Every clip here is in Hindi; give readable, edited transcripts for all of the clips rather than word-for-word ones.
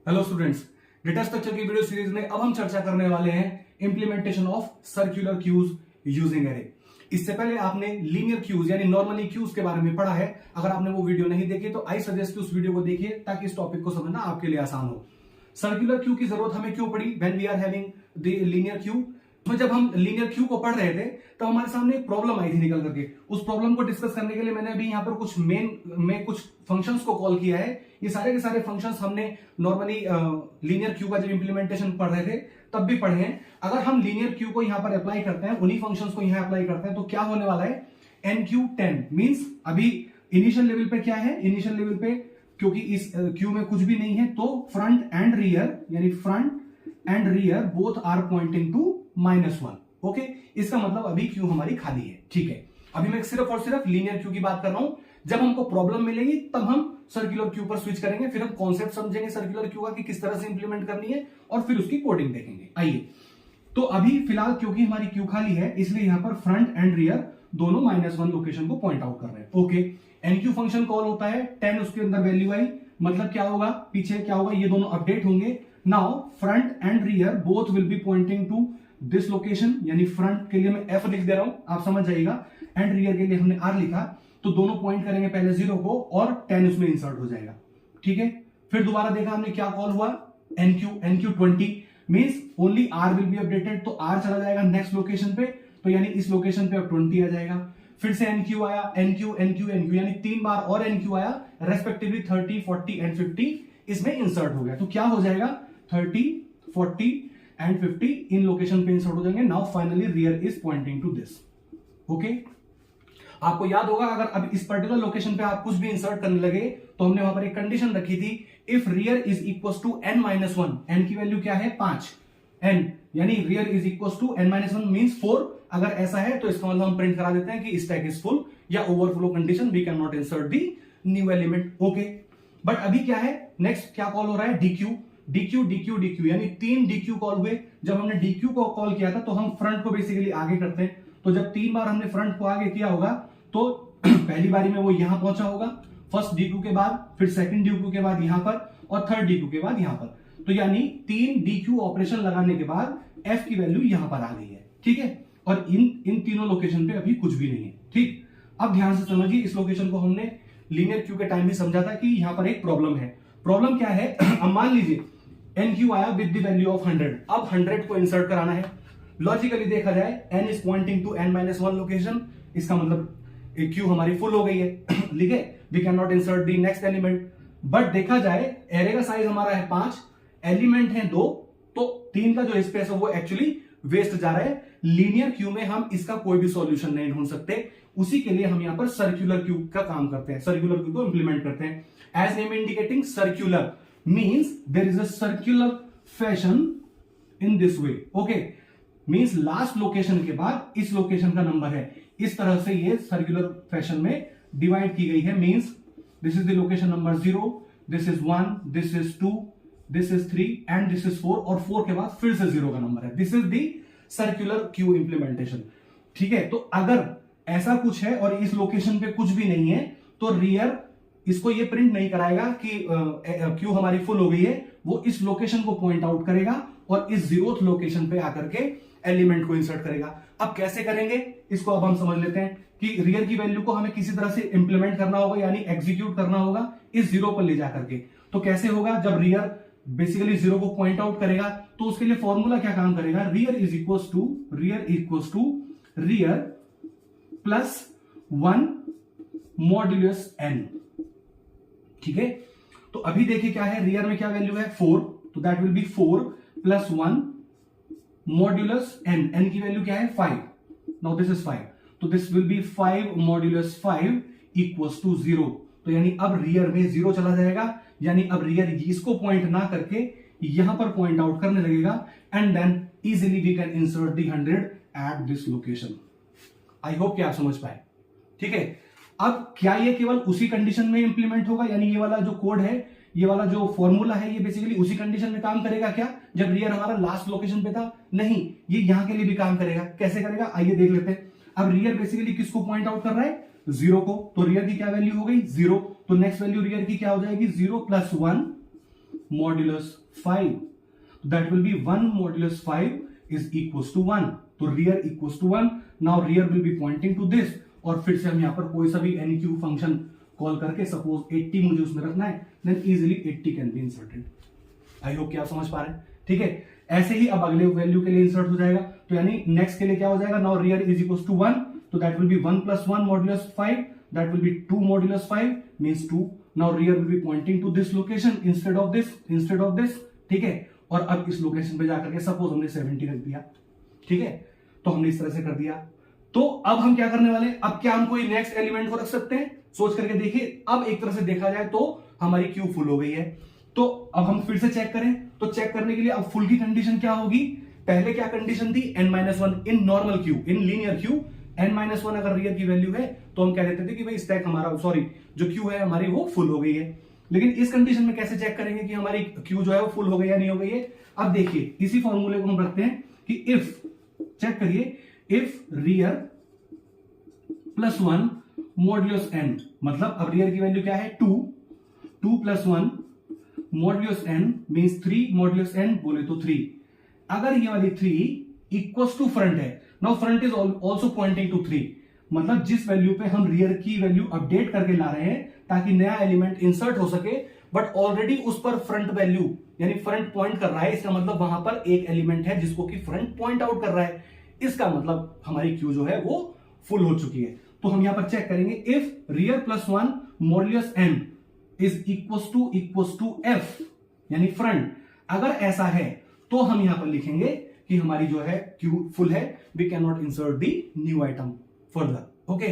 हेलो स्टूडेंट्स, डेटा स्ट्रक्चर की वीडियो सीरीज में अब हम चर्चा करने वाले हैं implementation of circular queues using array. इससे पहले आपने लीनियर क्यूज यानी नॉर्मली क्यूज के बारे में पढ़ा है। अगर आपने वो वीडियो नहीं देखी तो आई सजेस्ट उस वीडियो को देखिए ताकि इस टॉपिक को समझना आपके लिए आसान हो। सर्कुलर क्यू की जरूरत हमें क्यों पड़ी when we are having the linear queue. तो जब हम लीनियर क्यू को पढ़ रहे थे तो हमारे सामने एक प्रॉब्लम आई थी निकल करके। उस प्रॉब्लम को डिस्कस करने के लिए मैंने अभी यहाँ पर कुछ मेन में कुछ फंक्शंस को कॉल किया है। ये सारे के सारे फंक्शंस हमने नॉर्मली लीनियर क्यू का जब इंप्लीमेंटेशन पढ़ रहे थे तब भी पढ़े हैं। अगर हम लीनियर क्यू को यहाँ पर अप्लाई करते हैं, उन्हीं फंक्शंस को यहाँ अप्लाई करते हैं तो क्या होने वाला है, NQ10 मींस अभी इनिशियल लेवल पे क्या है, इनिशियल लेवल पे क्योंकि इस क्यू में कुछ भी नहीं है तो फ्रंट एंड रियर यानी front and rear both are pointing to -1। Okay, इसका मतलब अभी क्यू हमारी खाली है। ठीक है, अभी मैं सिर्फ और सिर्फ लीनियर क्यू की बात कर रहा हूं। जब हमको प्रॉब्लम मिलेगी तब हम सर्कुलर क्यू पर स्विच करेंगे, फिर हम कॉन्सेप्ट समझेंगे सर्कुलर क्यू का कि किस तरह से इंप्लीमेंट करनी है और फिर उसकी कोडिंग देखेंगे। आइए, तो अभी फिलहाल क्योंकि हमारी क्यू खाली है इसलिए यहां पर फ्रंट एंड रियर दोनों -1 लोकेशन को पॉइंट आउट कर रहे हैं। ओके, एनक्यू फंक्शन कॉल होता है, 10 उसके अंदर वैल्यू आई, मतलब क्या होगा, पीछे क्या होगा, ये दोनों अपडेट होंगे। Now front and rear both will be pointing to this location, यानी फ्रंट के लिए मैं F लिख दे रहा हूं, आप समझ जाइएगा, एंड रियर के लिए हमने R लिखा, तो दोनों पॉइंट करेंगे पहले 0 को और 10 उसमें इंसर्ट हो जाएगा। ठीक है, फिर दोबारा देखा हमने क्या कॉल हुआ, NQ20 means only R will be updated, तो R चला जाएगा नेक्स्ट लोकेशन पे, तो यानी इस लोकेशन पे अब 20 आ जाएगा। फिर से NQ आया, NQ यानी 3 बार और NQ आया, रेस्पेक्टिवली 30, 40 एंड 50 इसमें इंसर्ट हो गया। तो क्या हो जाएगा, 30, 40 एंड 50 इन लोकेशन पे इंसर्ट हो जाएंगे। Now finally rear is pointing to this. Okay, आपको याद होगा अगर अब इस पर्टिकुलर लोकेशन पे आप कुछ भी इंसर्ट करने लगे तो हमने वहां पर एक कंडीशन रखी थी, if rear is equal to n-1, n की वैल्यू क्या है 5, n यानी rear is equal to n-1 means 4। अगर ऐसा है तो इसका मतलब हम प्रिंट करा देते हैं कि स्टैक इज फुल या overflow condition, we can not insert the new element. Okay, but अभी क्या है, नेक्स्ट क्या कॉल हो रहा है, DQ यानी 3 DQ कॉल हुए। जब हमने DQ को कॉल किया था तो हम फ्रंट को बेसिकली आगे करते हैं, तो जब 3 बार हमने फ्रंट को आगे किया होगा तो पहली बारी में वो यहां पहुंचा होगा, फर्स्ट DQ के बाद, फिर सेकंड DQ के बाद यहां पर और थर्ड DQ के बाद यहां पर, तो यानी 3 DQ ऑपरेशन लगाने के बाद F की वैल्यू यहां पर आ गई है। ठीक है, और इन तीनों लोकेशन पे अभी कुछ भी नहीं है। ठीक, अब ध्यान से समझिए, इस लोकेशन को हमने लीनियर क्यू के टाइम भी समझा था कि यहां पर एक प्रॉब्लम है। प्रॉब्लम क्या है, अब मान लीजिए NQ आया विद द वैल्यू ऑफ 100, अब 100 को इंसर्ट कराना है। लॉजिकली देखा जाए n is pointing to n-1 location, इसका मतलब क्यू हमारी फुल हो गई है। ठीक है, we can not insert the next element. But देखा जाए एरे का साइज हमारा है 5, एलिमेंट है 2, तो 3 का जो स्पेस है वो एक्चुअली वेस्ट जा रहा है। लीनियर क्यू में हम इसका कोई भी सॉल्यूशन नहीं ढूंढ सकते, उसी के लिए हम यहां पर सर्कुलर क्यू का काम करते हैं, सर्कुलर क्यू को इंप्लीमेंट करते हैं। As name indicating circular means there is a circular fashion in this way. Okay, means last location के बाद इस लोकेशन का नंबर है, इस तरह से ये सर्कुलर फैशन में डिवाइड की गई है। Means this is the location number 0, this is 1, this is 2, this is 3 and this is 4, और 4 के बाद फिर से 0 का नंबर है। This is the circular queue implementation. ठीक है, तो अगर ऐसा कुछ है और इस लोकेशन पे कुछ भी नहीं है तो रियर इसको ये प्रिंट नहीं कराएगा कि क्यू हमारी फुल हो गई है, वो इस लोकेशन को पॉइंट आउट करेगा और इस 0th लोकेशन पे आकर के एलिमेंट को इंसर्ट करेगा। अब कैसे करेंगे इसको, अब हम समझ लेते हैं कि रियर की वैल्यू को हमें किसी तरह से इंप्लीमेंट करना होगा, यानी एग्जीक्यूट करना होगा इस 0 पर ले जाकर के। तो कैसे होगा, जब रियर बेसिकली 0 को पॉइंट आउट करेगा तो उसके लिए फॉर्मूला क्या काम करेगा, rear equals to rear plus 1 modulus n। ठीक है, तो अभी देखिए क्या है, रियर में क्या वैल्यू है 4, तो that will be 4 plus 1 modulus n की वैल्यू क्या है 5, नाउ दिस इज 5, तो this will be 5 modulus 5 equals to 0। तो यानी अब रियर में 0 चला जाएगा, यानी अब रियर इसको पॉइंट ना करके यहां पर पॉइंट आउट करने लगेगा, and then easily we can insert the 100 at this location. I hope कि आप समझ पाए। ठीक है, अब क्या ये केवल उसी कंडीशन में इंप्लीमेंट होगा, यानी ये वाला जो कोड है, ये वाला जो फॉर्मूला है, ये बेसिकली उसी कंडीशन में काम करेगा क्या, जब रियर हमारा लास्ट लोकेशन पे था? नहीं, ये यहां के लिए भी काम करेगा। कैसे करेगा, आइए देख लेते हैं। अब रियर बेसिकली किसको पॉइंट आउट कर रहा है, 0 को, तो रियर की क्या वैल्यू हो गई 0, तो नेक्स्ट वैल्यू रियर की क्या हो जाएगी 0 plus 1 modulus 5, that will be 1 modulus 5 is equals to 1, तो rear equals to 1। Now rear will be pointing to this, और फिर से हम यहां पर कोई सा भी एनी क्यू फंक्शन कॉल करके, सपोज 80 मुझे उसमें रखना है, then easily 80 can be inserted. I hope कि आप समझ पा रहे हैं, ठीक है। ऐसे ही अब अगले वैल्यू के लिए इंसर्ट हो जाएगा, तो यानी नेक्स्ट के लिए क्या हो जाएगा, now rear is equals to 1, तो that will be 1 plus 1 modulus 5, that will be 2 modulus 5 means 2। Now rear will be pointing to this location instead of this, ठीक है। और अब इस लोकेशन पे जाकर के सपोज हमने 70 रख दिया, ठीक है, तो हमने इस तरह से कर दिया। तो अब हम क्या करने वाले हैं, अब क्या हम कोई नेक्स्ट एलिमेंट को रख सकते हैं, सोच करके देखिए। अब एक तरह से देखा जाए तो हमारी क्यू फुल हो गई है, तो अब हम फिर से चेक करें, तो चेक करने के लिए अब फुल की कंडीशन क्या होगी, पहले क्या कंडीशन थी, n-1 in normal Q, in linear Q n-1 अगर रियर की वैल्यू है तो हम कह देते थे कि भाई स्टैक हमारा, सॉरी जो क्यू है हमारी वो फुल हो गई है। लेकिन इस कंडीशन में कैसे चेक करेंगे कि हमारी क्यू जो है वो फुल हो गई या नहीं हो गई है। अब देखिए इसी फॉर्मूले को हम रखते हैं कि इफ, चेक करिए, if rear plus 1 modulus n, मतलब अब रियर की वैल्यू क्या है 2 प्लस 1 modulus n means 3 modulus n बोले तो 3। अगर ये वाली 3 इक्वल्स टू फ्रंट है, now front is also pointing to 3, मतलब जिस वैल्यू पे हम रियर की वैल्यू अपडेट करके ला रहे हैं ताकि नया एलिमेंट इंसर्ट हो सके, बट ऑलरेडी उस पर फ्रंट वैल्यू यानी फ्रंट पॉइंट कर रहा है, इसका मतलब वहां पर एक एलिमेंट है जिसको कि फ्रंट पॉइंट आउट कर रहा है, इसका मतलब हमारी क्यू जो है वो फुल हो चुकी है। तो हम यहां पर चेक करेंगे, if rear plus 1 modulus n is equals to f यानी फ्रंट, अगर ऐसा है तो हम यहां पर लिखेंगे कि हमारी जो है क्यू फुल है, we can not insert the new item further. Okay,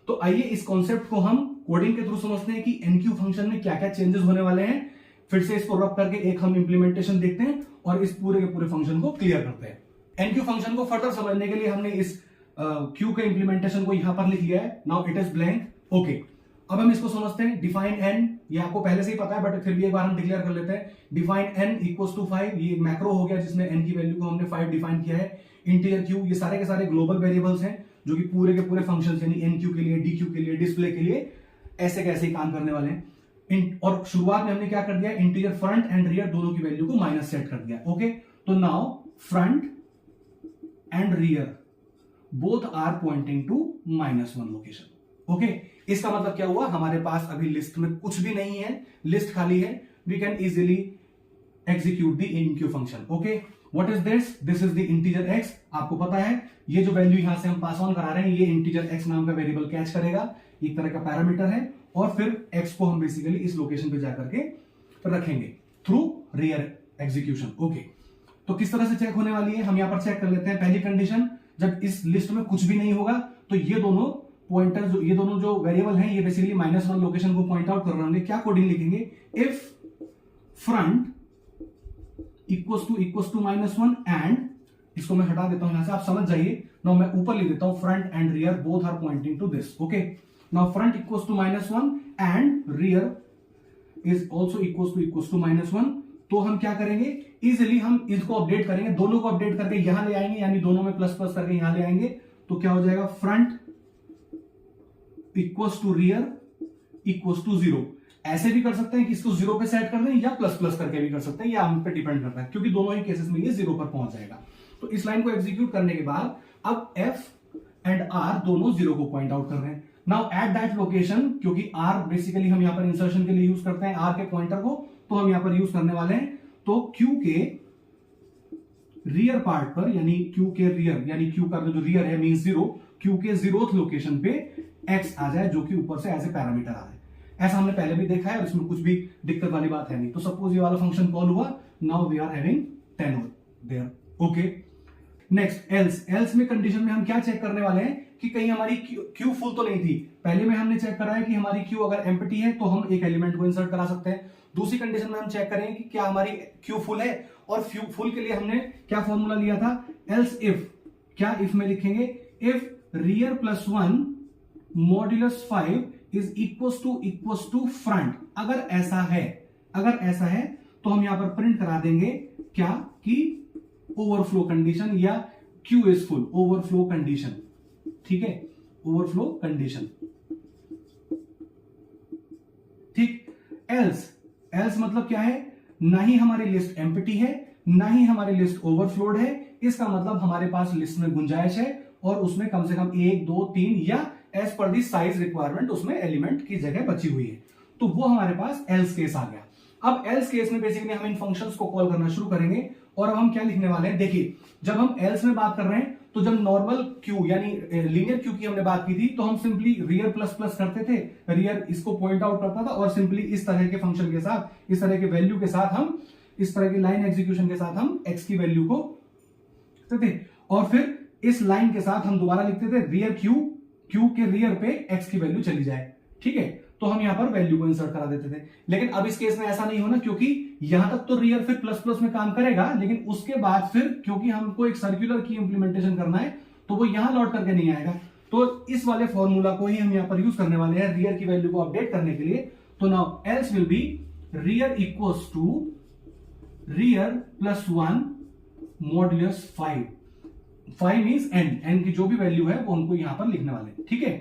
तो आइए इस कॉन्सेप्ट को हम कोडिंग के थ्रू समझते हैं कि एनक्यू फंक्शन में क्या क्या चेंजेस होने वाले हैं। फिर से इसको रब करके एक हम इंप्लीमेंटेशन देखते हैं और इस पूरे के पूरे फंक्शन को क्लियर करते हैं। एनक्यू फंक्शन को फर्दर समझने के लिए हमने इस क्यू के इंप्लीमेंटेशन को यहां पर लिख लिया है, now it is blank. Okay, अब हम इसको समझते हैं, डिफाइन एन, ये आपको पहले से ही पता है बट फिर भी एक बार हम डिक्लेयर कर लेते हैं, डिफाइन एन इक्वल्स टू 5, ये एक मैक्रो हो गया जिसमें एन की वैल्यू को हमने 5 डिफाइन किया है। इंटीजर क्यू, ये सारे के सारे ग्लोबल वेरिएबल्स हैं जो कि पूरे के पूरे फंक्शंस यानी एन क्यू के लिए, डी क्यू के लिए, डिस्प्ले के लिए ऐसे कैसे काम करने वाले हैं। और शुरुआत में हमने क्या कर दिया, इंटीजर फ्रंट एंड रियर दोनों की वैल्यू को माइनस सेट कर दिया। ओके, तो now front and rear both are pointing to -1 location. Okay, इसका मतलब क्या हुआ, हमारे पास अभी लिस्ट में कुछ भी नहीं है, लिस्ट खाली है, we can easily execute the enqueue function. Okay, what is this is the integer x। आपको पता है ये जो वैल्यू यहां से हम पास ऑन करा रहे हैं, ये इंटीजर x नाम का वेरिएबल कैच करेगा, एक तरह का पैरामीटर है, और फिर x को हम बेसिकली इस लोकेशन पे जाकर के रखेंगे थ्रू रियर एग्जीक्यूशन। ओके, तो किस तरह से चेक होने वाली है, हम यहां पर चेक कर लेते हैं। पहली कंडीशन, जब इस लिस्ट में कुछ भी नहीं होगा तो ये दोनों पॉइंटर, ये दोनों जो वेरिएबल हैं, ये बेसिकली -1 लोकेशन को पॉइंट आउट कर रहे होंगे। क्या कोडिंग लिखेंगे, if front equals to -1 and, इसको मैं हटा देता हूं यहां से, आप समझ जाइए। नाउ मैं ऊपर लिख देता हूं, front and rear both are pointing to this. Okay, now front equals to -1 and rear is also equals to -1। तो हम क्या करेंगे, इजिली हम इसको अपडेट करेंगे, दोनों को अपडेट करके यहां ले आएंगे, यानी दोनों में प्लस प्लस करके यहां ले आएंगे। तो क्या हो जाएगा, front equals to rear equals to 0। ऐसे भी कर सकते हैं कि इसको 0 पे सेट कर दें, या प्लस प्लस करके भी कर सकते हैं, या हम पे डिपेंड करता है, क्योंकि दोनों ही केसेस में ये 0 पर पहुंच जाएगा। तो इस लाइन को एग्जीक्यूट करने के बाद अब f एंड r दोनों 0 को पॉइंट आउट कर रहे हैं। नाउ एट दैट लोकेशन, क्योंकि r बेसिकली हम यहां पर इंसर्शन के लिए यूज करते हैं, r के पॉइंटर को, तो हम यहां पर यूज करने वाले हैं। तो q के रियर पार्ट पर, यानी q के रियर, यानी q का जो रियर है मींस 0, q के 0th लोकेशन पे x आ जाए, जो कि ऊपर से एज ए पैरामीटर आ जाए। ऐसा हमने पहले भी देखा है और इसमें कुछ भी दिक्कत वाली बात है नहीं। तो सपोज ये वाला फंक्शन कॉल हुआ, now we are having 10 there. Okay, next else में कंडीशन में हम क्या चेक करने वाले हैं कि कहीं हमारी क्यू फुल तो नहीं थी। पहले में हमने चेक करा है कि हमारी क्यू अगर एम्प्टी है तो हम एक एलिमेंट को इंसर्ट करा सकते हैं। दूसरी कंडीशन में हम चेक करेंगे कि क्या हमारी क्यू फुल है, और फुल के लिए हमने क्या फॉर्मूला लिया था, एल्स इफ। क्या इफ में लिखेंगे, if rear plus 1 modulus 5 is equals to front. अगर ऐसा है तो हम यहां पर प्रिंट करा देंगे क्या, कि ओवरफ्लो कंडीशन, या Q is full, overflow condition. ठीक है, ओवरफ्लो कंडीशन। ठीक, एल्स मतलब क्या है, ना ही हमारी लिस्ट एम्प्टी है, ना ही हमारी लिस्ट ओवरफ्लोड है। इसका मतलब हमारे पास लिस्ट में गुंजाइश है और उसमें कम से कम 1 2 3 या एज पर दी साइज रिक्वायरमेंट उसमें एलिमेंट की जगह बची हुई है। तो वो हमारे पास एल्स केस आ गया। अब एल्स केस में बेसिकली हम इन फंक्शंस को कॉल करना शुरू करेंगे और अब हम क्या लिखने वाले हैं, देखिए जब हम एल्स में बात कर रहे हैं तो जब नॉर्मल क्यू यानी लीनियर क्यू की हमने बात की थी तो हम सिंपली रियर प्लस प्लस करते थे, रियर इसको पॉइंट आउट करता था और सिंपली इस तरह के फंक्शन के साथ, इस तरह के वैल्यू के साथ, हम इस तरह की लाइन एग्जीक्यूशन के साथ हम एक्स की वैल्यू को थे और फिर इस लाइन के साथ हम दोबारा लिखते थे रियर क्यू, क्यू के रियर पे एक्स की वैल्यू चली जाए, ठीक है। तो हम यहां पर वैल्यू को इंसर्ट करा देते थे। लेकिन अब इस केस में ऐसा नहीं होना, क्योंकि यहां तक तो रियर फिर प्लस प्लस में काम करेगा, लेकिन उसके बाद फिर क्योंकि हमको एक सर्कुलर की इंप्लीमेंटेशन करना है तो वो यहां लौट करके नहीं आएगा। तो इस वाले फॉर्मूला को ही हम यहां पर यूज करने वाले हैं रियर की वैल्यू को अपडेट करने के लिए। तो now else will be rear equals to rear plus 1 modulus 5 means n, n की जो भी वैल्यू है वो हमको यहां पर लिखने वाले हैं, ठीक है।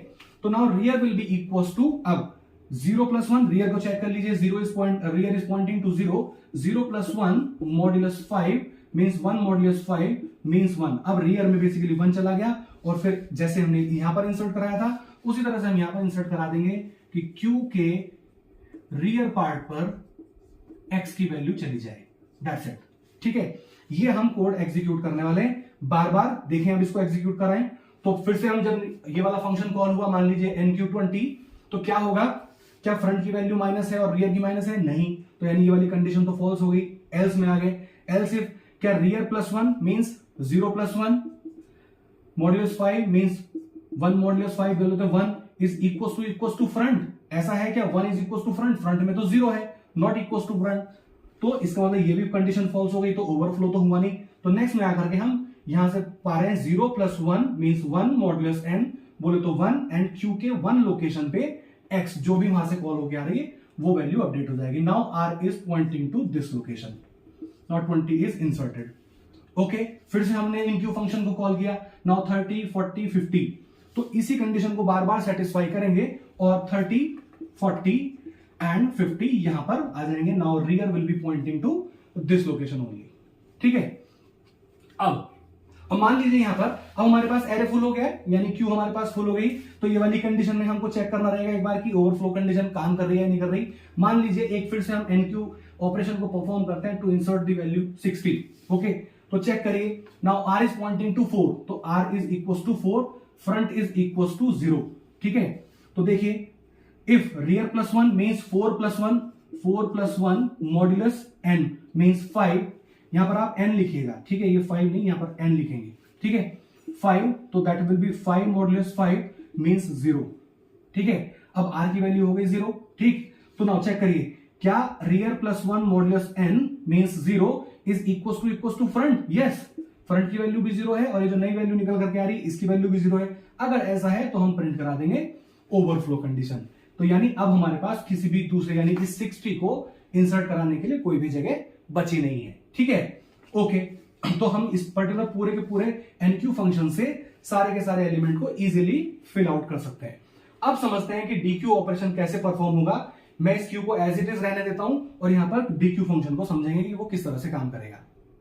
तो now rear will be equals to, अब 0 प्लस 1, रियर को चेक कर लीजिए, rear is pointing to 0, 0 plus 1 modulus 5 means 1 modulus 5 means 1। अब रियर में बेसिकली 1 चला गया और फिर जैसे हमने यहां पर इंसर्ट कराया था उसी तरह से हम यहां पर इंसर्ट करा देंगे कि क्यू के रियर पार्ट पर एक्स की वैल्यू चली जाए, दैट्स इट, ठीक है। ये हम कोड एग्जीक्यूट करने वाले हैं, बार बार देखें अब इसको एग्जीक्यूट कराएं। तो फिर से हम जब ये वाला फंक्शन कॉल हुआ, मान लीजिए NQ20, तो क्या होगा, क्या फ्रंट की वैल्यू माइनस है और रियर की माइनस है, नहीं, तो यानी ये वाली कंडीशन तो फॉल्स हो गई। एल्स में आ गए, एल्स इफ क्या rear plus 1 means 0 plus 1 modulus 5 means 1 modulus 5 बोलो तो 1 इज इक्वल्स टू फ्रंट, ऐसा है क्या 1 is equals to front, front में तो 0 है, नॉट इक्वल्स टू फ्रंट, तो इसका मतलब ये भी कंडीशन फॉल्स हो गई, तो ओवरफ्लो तो हुआ नहीं। तो नेक्स्ट में आकर के हम यहां से पा रहे हैं 0 प्लस 1 मींस 1 मॉड्यूलस n बोले तो 1 एंड क्यू के 1 लोकेशन पे x जो भी वहां से कॉल होके आ रही है वो वैल्यू अपडेट हो जाएगी। Now r is pointing to this location, not 20 is inserted, okay. फिर से हमने इन क्यू फंक्शन को कॉल किया, नाउ 30 40 50, तो इसी कंडीशन को बार बार सेटिस्फाई करेंगे और 30 40 एंड 50 यहां पर आ जाएंगे। Now rear will be pointing to this location only, ठीक है। अब मान लीजिए यहां पर अब हमारे पास एरे फुल हो गया है, यानी क्यू हमारे पास फुल हो गई, तो ये वाली कंडीशन में हमको चेक करना रहेगा एक बार की ओवरफ्लो कंडीशन काम कर रही है या नहीं कर रही। मान लीजिए एक फिर से हम एनक्यू ऑपरेशन को परफॉर्म करते हैं to insert the value 60, okay. तो चेक करिए, now r is pointing to 4, तो r is equals to 4, front is equals to 0, ठीक है। तो देखिए if rear plus 1 means 4 plus 1 modulus n means 5, यहां पर आप n लिखिएगा, ठीक है, ये 5 नहीं, यहां पर n लिखेंगे, ठीक है, 5, तो that will be 5 modulus 5 means 0, ठीक है। अब r की वैल्यू हो गई 0, ठीक। तो नाउ चेक करिए, क्या rear plus 1 modulus n means 0 is equals to front, yes, front की वैल्यू भी 0 है और ये जो नई वैल्यू निकल करके आ रही है इसकी वैल्यू भी 0 है। अगर ऐसा है तो हम प्रिंट करा देंगे ओवरफ्लो कंडीशन। तो यानी अब हमारे पास किसी भी दूसरे यानी कि 60 को इंसर्ट कराने के लिए कोई भी जगह बची नहीं है, ठीक है, ओके। तो हम इस पर्टिकुलर पूरे के पूरे एनक्यू फंक्शन से सारे के सारे एलिमेंट को इजीली फिल आउट कर सकते हैं। अब समझते हैं कि डीक्यू ऑपरेशन कैसे परफॉर्म होगा। मैं इस क्यू को एज इट इज रहने देता हूं और यहां पर डीक्यू फंक्शन को समझेंगे कि वो किस तरह से काम करेगा।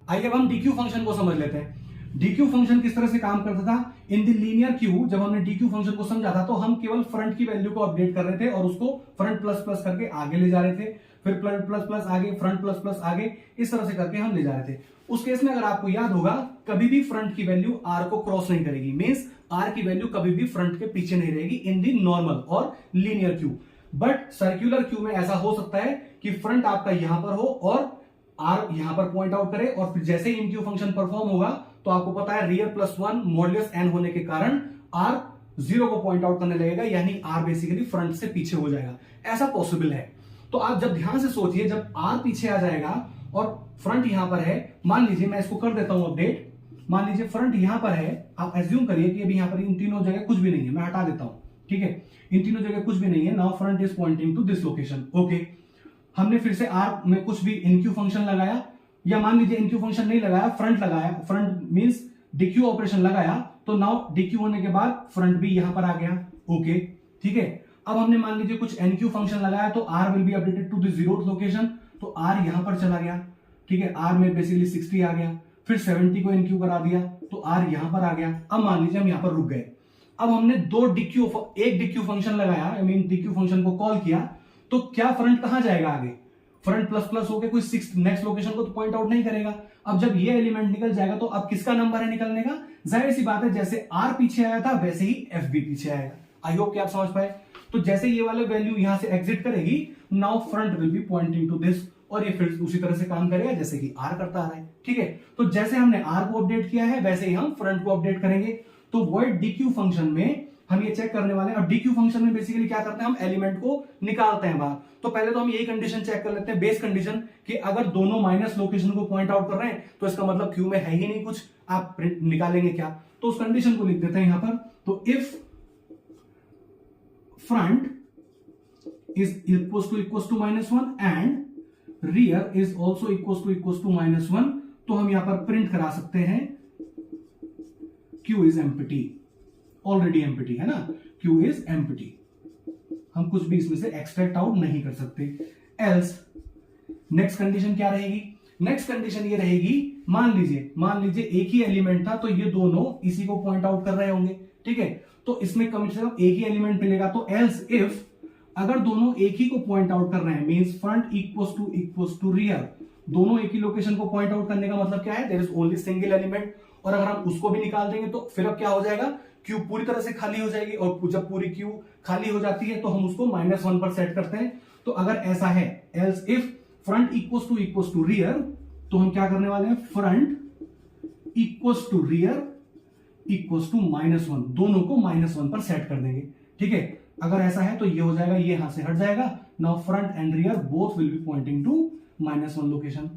आइए अब हम डीक्यू फंक्शन को समझ लेते हैं। डीक्यू फंक्शन किस तरह से काम करता था इन द लीनियर क्यू। जब हमने डीक्यू फंक्शन को समझा था तो हम केवल फ्रंट की वैल्यू को अपडेट कर रहे थे और उसको फ्रंट प्लस प्लस करके आगे ले जा रहे थे, फिर फ्रंट प्लस प्लस आगे, फ्रंट प्लस प्लस आगे, इस तरह से करके हम ले जा रहे थे। उस केस में अगर आपको याद होगा कभी भी फ्रंट की वैल्यू आर को क्रॉस नहीं करेगी, मींस आर की वैल्यू कभी भी फ्रंट के पीछे नहीं रहेगी इन दी नॉर्मल और linear Q. But circular queue में ऐसा हो सकता है कि फ्रंट आपका यहां पर हो और आर यहां पर पॉइंट आउट करे और फिर जैसे ही इनक्यू फंक्शन परफॉर्म होगा तो आपको पता है रियर प्लस 1 मॉड्यूलस n होने के कारण आर 0 को पॉइंट आउट करने लगेगा, यानी आर बेसिकली फ्रंट से पीछे हो जाएगा। ऐसा पॉसिबल है। तो आप जब ध्यान से सोचिए, जब आर पीछे आ जाएगा और फ्रंट यहां पर है, मान लीजिए मैं इसको कर देता हूं अपडेट, मान लीजिए फ्रंट यहां पर है, आप एज्यूम करिए कि अभी यहां पर इन तीनों जगह कुछ भी नहीं है, मैं हटा देता हूं, ठीक है, इन तीनों जगह कुछ भी नहीं है। Now front is pointing to this location, okay. हमने फिर से आर में कुछ भी इनक्यू फंक्शन लगाया, या मान लीजिए इनक्यू फंक्शन नहीं लगाया, फ्रंट लगाया, फ्रंट मींस डीक्यू ऑपरेशन लगाया, तो नाउ डीक्यू होने के बाद फ्रंट भी यहां पर आ गया, ओके, ठीक है। अब हमने मान लीजिए कुछ एनक्यू फंक्शन लगाया तो r will be updated to the 0th location, तो r यहां पर चला गया, ठीक है, r में बेसिकली 60 आ गया, फिर 70 को इनक्यू करा दिया तो r यहां पर आ गया। अब मान लीजिए हम यहां पर रुक गए, अब हमने एक डिक्यू फंक्शन लगाया, आई मीन डिक्यू फंक्शन को कॉल किया, तो क्या फ्रंट कहां जाएगा आगे, फ्रंट प्लस प्लस होके कोई नेक्स्ट लोकेशन को तो पॉइंट आउट नहीं करेगा। अब जब ये एलिमेंट निकल जाएगा तो अब किसका नंबर है निकलने का, जाहिर सी बात है जैसे r पीछे आया था वैसे ही f भी पीछे आएगा। आई होप कि आप समझ पाए। तो जैसे ये वाला वैल्यू यहां से एग्जिट करेगी, now front will be pointing to this, और ये फिर उसी तरह से काम करेगा जैसे कि r करता आ रहा है, ठीक है। तो जैसे हमने r को अपडेट किया है वैसे ही हम फ्रंट को अपडेट करेंगे। तो वॉइड डीक्यू फंक्शन में हम ये चेक करने वाले हैं, और डीक्यू फंक्शन में बेसिकली क्या करते हैं, हम एलिमेंट को निकालते हैं बाहर। तो पहले तो हम यही कंडीशन चेक कर लेते हैं, बेस कंडीशन, कि अगर दोनों माइनस लोकेशन को पॉइंट आउट कर रहे हैं तो इसका मतलब क्यू में है ही नहीं कुछ, आप प्रिंट निकालेंगे क्या, तो उस कंडीशन को लिख देते हैं यहां पर। तो if front is equals to -1 and rear is also equals to -1, तो हम यहां पर प्रिंट करा सकते हैं queue is empty, already empty है ना, क्यू इज एम्प्टी, हम कुछ भी इसमें से एक्सट्रैक्ट आउट नहीं कर सकते। एल्स नेक्स्ट कंडीशन क्या रहेगी, नेक्स्ट कंडीशन ये रहेगी, मान लीजिए एक ही एलिमेंट था तो ये दोनों इसी को पॉइंट आउट कर रहे होंगे, ठीक है, तो इसमें कम से कम एक ही एलिमेंट मिलेगा। तो एल्स इफ अगर दोनों एक ही को पॉइंट आउट कर रहे हैं, means front equals to rear, दोनों एक ही लोकेशन को पॉइंट आउट करने का मतलब क्या है, there is only single element, और अगर हम उसको भी निकाल देंगे तो फिर अब क्या हो जाएगा, क्यू पूरी तरह से खाली हो जाएगी, और जब पूरी क्यू खाली हो जाती है तो हम उसको -1 पर सेट करते हैं। तो अगर ऐसा है, else if front equals to rear, तो हम क्या करने वाले हैं, front equals to rear equals to -1, दोनों को -1 पर सेट कर देंगे, ठीक है। अगर ऐसा है तो ये हो जाएगा, ये यहां से हट जाएगा, now front and rear both will be pointing to -1 location.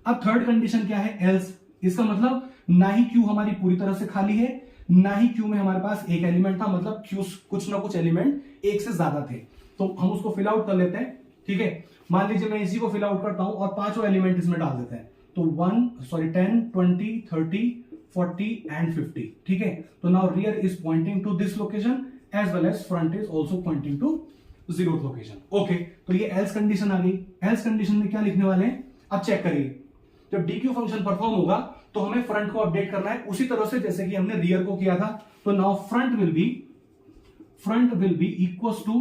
अब थर्ड कंडीशन क्या है, एल्स, इसका मतलब ना ही क्यू हमारी पूरी तरह से खाली है, ना ही क्यू में हमारे पास एक एलिमेंट था, मतलब क्यू कुछ ना कुछ एलिमेंट एक से ज्यादा थे, तो हम उसको फिल आउट कर लेते हैं, ठीक है। मान लीजिए मैं इसी को फिल आउट करता हूं और पांचों एलिमेंट इसमें डाल देते हैं, तो 10 20 30 40 एंड 50, ठीक है। तो now rear is pointing to this location as well as front is also pointing to 0th location, okay. तो ये एल्स कंडीशन आ गई। एल्स कंडीशन में क्या लिखने वाले हैं, अब चेक करिए, जब डीक्यू फंक्शन परफॉर्म होगा तो हमें फ्रंट को अपडेट करना है उसी तरह से जैसे कि हमने रियर को किया था। तो now front will be equals to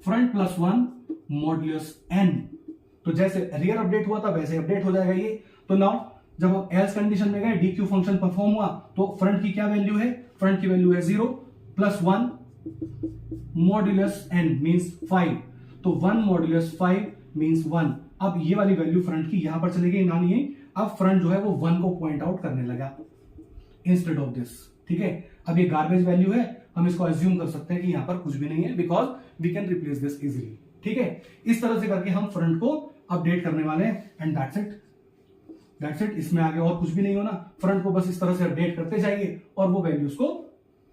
front +1 modulus n, तो जैसे रियर अपडेट हुआ था वैसे अपडेट हो जाएगा ये। तो नाउ जब हम एल्स कंडीशन में गए, डीक्यू फंक्शन परफॉर्म हुआ, तो फ्रंट की क्या वैल्यू है, फ्रंट की वैल्यू है 0 +1 मॉड्यूलस n मींस 5, तो 1 मॉड्यूलस 5 मींस 1। अब ये वाली वैल्यू फ्रंट की यहां पर चली गई, ना नहीं, अब फ्रंट जो है वो 1 को पॉइंट आउट करने लगा इंस्टेड ऑफ दिस, ठीक है। अब ये गार्बेज वैल्यू है, हम इसको अज्यूम कर सकते हैं कि यहां पर कुछ भी नहीं है, because we can replace this easily, ठीक है। इस तरह से करके हम फ्रंट को अपडेट करने वाले हैं, एंड दैट्स इट, इसमें आगे और कुछ भी नहीं होना, फ्रंट को बस इस तरह से अपडेट करते जाइए और वो वैल्यूज को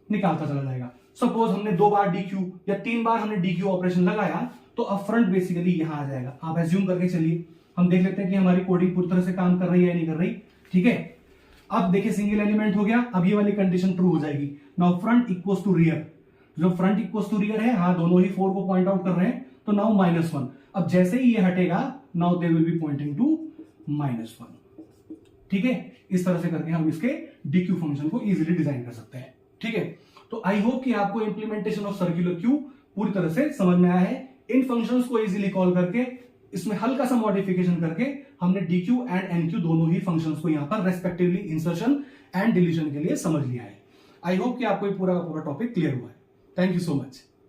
निकालता चला जाएगा। सपोज हमने 2 बार डीक्यू या 3 बार हमने डीक्यू ऑपरेशन लगाया, तो अब फ्रंट बेसिकली यहां आ जाएगा। आप एज्यूम करके चलिए, हम देख लेते हैं कि हमारी कोडिंग पूरी तरह से काम कर रही है या नहीं कर रही, ठीक है। अब देखिए सिंगल एलिमेंट हो गया, अब ये वाली कंडीशन ट्रू हो जाएगी। Now front equals to rear, जो फ्रंट इक्वल्स टू रियर है, हाँ दोनों ही 4 को पॉइंट आउट कर रहे हैं, तो नाउ -1। अब जैसे ही ये हटेगा, now they will be pointing to -1, ठीक है। इस तरह से करके हम इसके डीक्यू फंक्शन को इजीली डिजाइन कर सकते हैं, ठीक है। तो आई होप कि आपको इंप्लीमेंटेशन ऑफ सर्कुलर क्यू पूरी तरह से समझ में आया है। इन फंक्शंस को इजीली कॉल करके इसमें हल्का सा मॉडिफिकेशन करके हमने डीक्यू एंड एनक्यू दोनों ही फंक्शंस को यहां पर रेस्पेक्टिवली इंसर्शन एंड डिलीशन के लिए समझ लिया है। आई होप कि आपको ये पूरा का पूरा टॉपिक क्लियर हुआ है। Thank you so much.